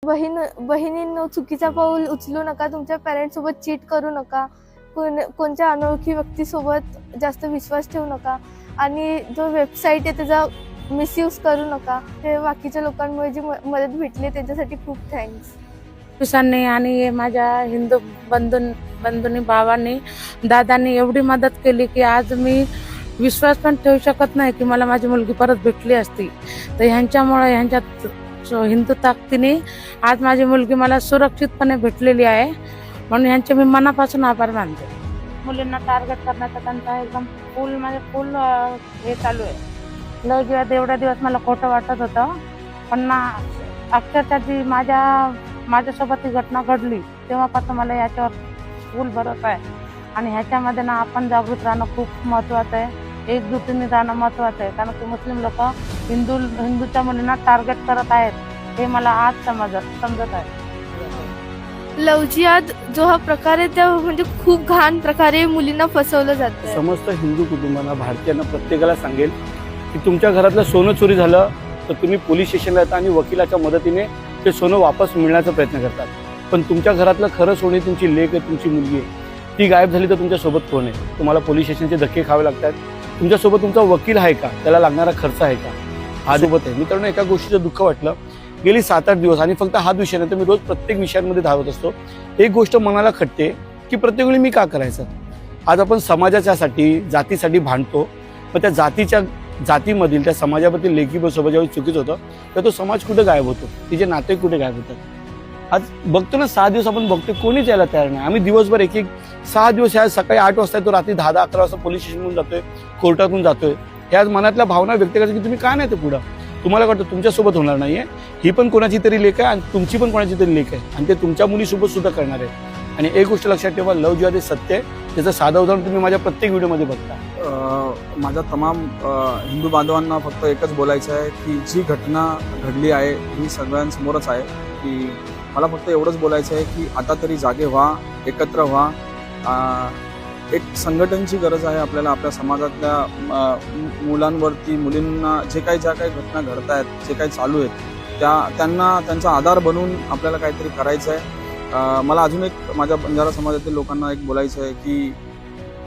बहिणींनो, चुकीचा पाऊल उचलू नका. तुमच्या पॅरेंट्स सोबत चीट करू नका. कोणत्या अनोळखी व्यक्तीसोबत जास्त विश्वास ठेवू नका. आणि जो वेबसाईट आहे त्याचा मिसयूज करू नका. ते बाकीच्या लोकांमुळे जी मदत भेटली त्याच्यासाठी खूप थँक्स. पोलिसांनी आणि माझ्या हिंदू बंधूंनी, भावांनी, दादांनी एवढी मदत केली की आज मी विश्वास पण ठेवू शकत नाही की मला माझी मुलगी परत भेटली असती. तर ह्यांच्यामुळे, ह्यांच्या हिंदू ताकदीने आज माझी मुलगी मला सुरक्षितपणे भेटलेली आहे. म्हणून ह्यांचे मी मनापासून आभार मानते. मुलींना टार्गेट करण्याचा त्यांचा एकदम फुल हे चालू आहे. लय एवढ्या दिवस मला खोटं वाटत होतं, पण अक्षरशः जी माझ्यासोबत ही घटना घडली तेव्हापासून मला याच्यावर फुल भरोसा आहे. आणि ह्याच्यामध्ये आपण जागृत राहणं खूप महत्त्वाचं आहे. एकजुटीने राहणं महत्त्वाचं आहे. कारण की मुस्लिम लोक हिंदूच्या मुलींना टार्गेट करत आहेत हे मला आज समजत आहे. लव जिहाद जो हा प्रकार आहे त्या म्हणजे खूप घाण प्रकारे मुलींना फसवलं जातं. समस्त हिंदू कुटुंबांना, भारतीयांना, प्रत्येकाला सांगेल की तुमच्या घरातलं सोनं चोरी झालं तर तुम्ही पोलीस स्टेशनला येता आणि वकिलाच्या मदतीने ते सोनं वापस मिळण्याचा प्रयत्न करतात. पण तुमच्या घरातलं खरं सोनं, तुमची लेक आहे, तुमची मुलगी आहे, ती गायब झाली तर तुमच्यासोबत कोण आहे? तुम्हाला पोलीस स्टेशनचे धक्के खावे लागतात. तुमच्यासोबत तुमचा वकील आहे का? त्याला लागणारा खर्च आहे का? हा सोबत आहे. मित्रांनो, एका गोष्टीचं दुःख वाटलं. गेली 7-8 दिवस, आणि फक्त हा विषय नाही तर मी रोज प्रत्येक विषयांमध्ये धावत असतो, एक गोष्ट मनाला खटते की प्रत्येक वेळी मी का करायचं? आज आपण समाजाच्यासाठी, जातीसाठी भांडतो, पण त्या जातीमधील, त्या समाजामधील लेकीसोबत ज्यावेळी चुकीचं होतं तर तो समाज कुठे गायब होतो, तिचे नाते कुठे गायब होतात. आज बघतो ना, 6 दिवस आपण बघतो कोणीच यायला तयार नाही. आम्ही दिवसभर 6 दिवस, आज सकाळी 8 वाजता तो रात्री 10-11 वाजता पोलीस स्टेशनमधून जातोय, कोर्टातून जातोय. ह्या मनातल्या भावना व्यक्त करायची की तुम्ही का नाही ते पुढं? तुम्हाला वाटतं तुमच्यासोबत होणार नाहीये, ही पण कोणाची तरी लेख आहे आणि तुमची पण कोणाची तरी लेख आहे, आणि ते तुमच्या मुलीसोबत सुद्धा करणार आहे. आणि एक गोष्ट लक्षात ठेवा, लव जिहाद हे सत्य आहे. त्याचं साधं उदाहरण तुम्ही माझ्या प्रत्येक व्हिडिओमध्ये बघता. माझ्या तमाम हिंदू बांधवांना फक्त एकच बोलायचं आहे की जी घटना घडली आहे ही सगळ्यांसमोरच आहे. की मला फक्त एवढंच बोलायचं आहे की आता तरी जागे व्हा, एकत्र व्हा. एक संघटनेची गरज आहे आपल्याला. आपल्या समाजातल्या मुलांवरती, मुलींना ज्या काही घटना घडत आहेत, जे काही चालू आहेत, त्यांना त्यांचा आधार बनून आपल्याला काहीतरी करायचं आहे. मला अजून एक माझ्या बंजारा समाजातील लोकांना एक बोलायचं आहे की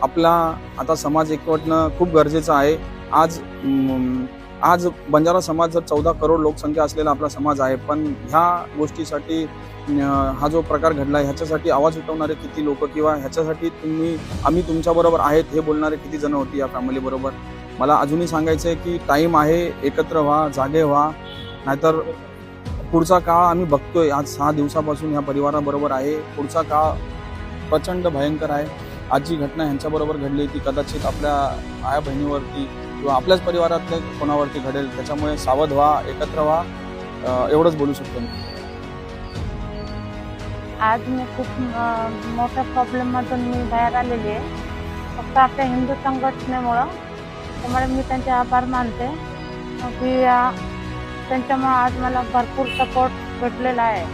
आपला आता समाज एकवटणं खूप गरजेचं आहे. आज बंजारा समाज जर 14 करोड लोकसंख्या असलेला आपला समाज आहे, पण ह्या गोष्टीसाठी, हा जो प्रकार घडला ह्याच्यासाठी आवाज उठवणारे किती लोक, किंवा ह्याच्यासाठी आम्ही तुमच्याबरोबर आहेत हे बोलणारे किती जण होती या फॅमिली बरोबर. मला अजूनही सांगायचं आहे की टाईम आहे, एकत्र व्हा, जागे व्हा. नाहीतर पुढचा काळ आम्ही बघतोय, आज 6 दिवसापासून ह्या परिवाराबरोबर आहे. पुढचा काळ प्रचंड भयंकर आहे. आज जी घटना ह्यांच्याबरोबर घडली ती कदाचित आपल्या आया बहिणीवरती किंवा आपल्याच परिवारातल्या कोणावरती घडेल. त्याच्यामुळे सावध व्हा, एकत्र व्हा. एवढंच बोलू शकतो मी. आज मी खूप मोठ्या प्रॉब्लेममधून मी बाहेर आलेली आहे, फक्त आपल्या हिंदू संघटनेमुळं. त्यामुळे मी त्यांचे आभार मानते की त्यांच्यामुळे आज मला भरपूर सपोर्ट भेटलेला आहे.